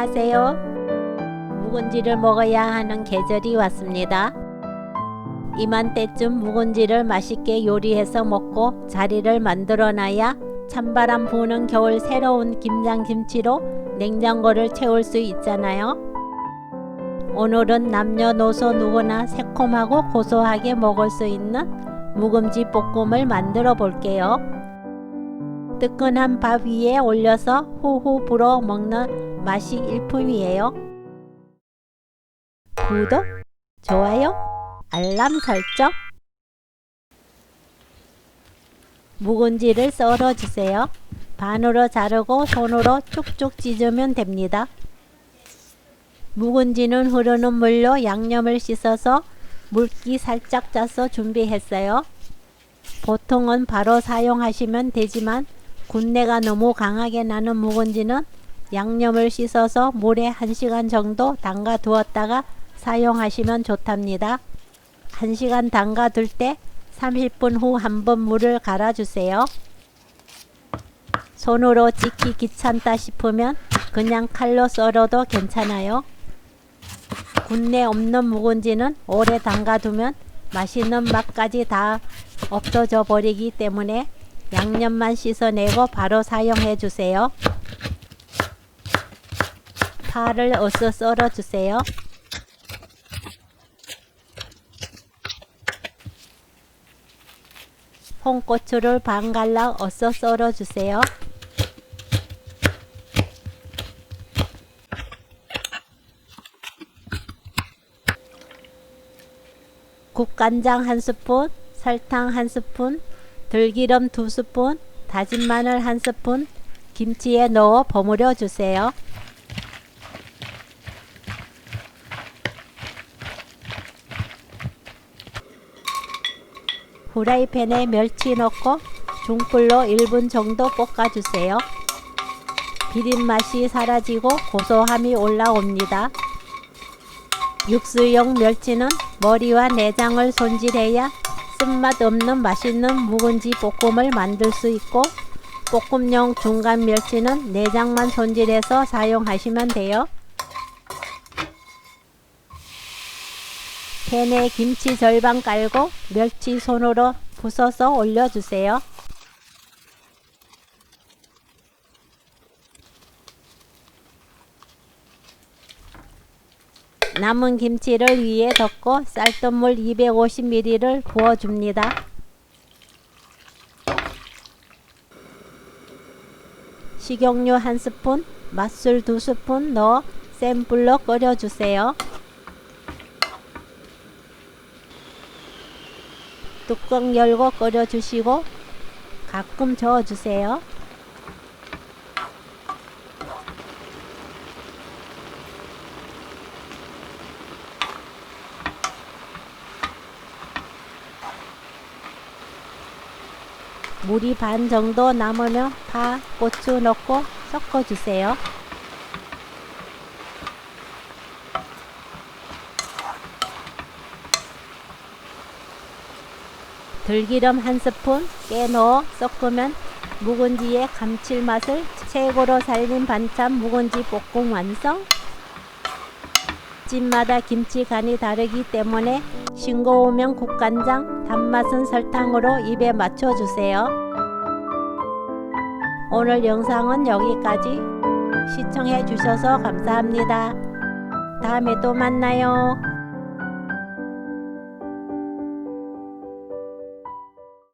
안녕하세요. 묵은지를 먹어야 하는 계절이 왔습니다. 이맘때쯤 묵은지를 맛있게 요리해서 먹고 자리를 만들어놔야 찬바람 부는 겨울 새로운 김장김치로 냉장고를 채울 수 있잖아요. 오늘은 남녀노소 누구나 새콤하고 고소하게 먹을 수 있는 묵은지 볶음을 만들어 볼게요. 뜨끈한 밥 위에 올려서 후후 불어 먹는 맛이 일품이에요. 구독, 좋아요, 알람 설정. 묵은지를 썰어 주세요. 반으로 자르고 손으로 쭉쭉 찢으면 됩니다. 묵은지는 흐르는 물로 양념을 씻어서 물기 살짝 짜서 준비했어요. 보통은 바로 사용하시면 되지만 군내가 너무 강하게 나는 묵은지는 양념을 씻어서 물에 1시간 정도 담가 두었다가 사용하시면 좋답니다. 1시간 담가 둘 때 30분 후 한번 물을 갈아주세요. 손으로 찢기 귀찮다 싶으면 그냥 칼로 썰어도 괜찮아요. 군내 없는 묵은지는 오래 담가두면 맛있는 맛까지 다 없어져 버리기 때문에 양념만 씻어내고 바로 사용해 주세요. 파를 어서 썰어 주세요. 홍고추를 반 갈라 어서 썰어 주세요. 국간장 1스푼, 설탕 1스푼, 들기름 2스푼, 다진 마늘 1스푼, 김치에 넣어 버무려 주세요. 후라이팬에 멸치 넣고 중불로 1분 정도 볶아주세요. 비린맛이 사라지고 고소함이 올라옵니다. 육수용 멸치는 머리와 내장을 손질해야 쓴맛 없는 맛있는 묵은지 볶음을 만들 수 있고, 볶음용 중간 멸치는 내장만 손질해서 사용하시면 돼요. 팬에 김치 절반 깔고 멸치 손으로 부숴서 올려주세요. 남은 김치를 위에 덮고 쌀뜨물 250ml를 부어줍니다. 식용유 1스푼, 맛술 2스푼 넣어 센 불로 끓여주세요. 뚜껑 열고 끓여주시고 가끔 저어주세요. 물이 반 정도 남으면 파, 고추 넣고 섞어주세요. 들기름 1스푼, 깨 넣어 섞으면 묵은지의 감칠맛을 최고로 살린 반찬 묵은지 볶음 완성. 집마다 김치 간이 다르기 때문에 싱거우면 국간장, 단맛은 설탕으로 입에 맞춰주세요. 오늘 영상은 여기까지. 시청해 주셔서 감사합니다. 다음에 또 만나요.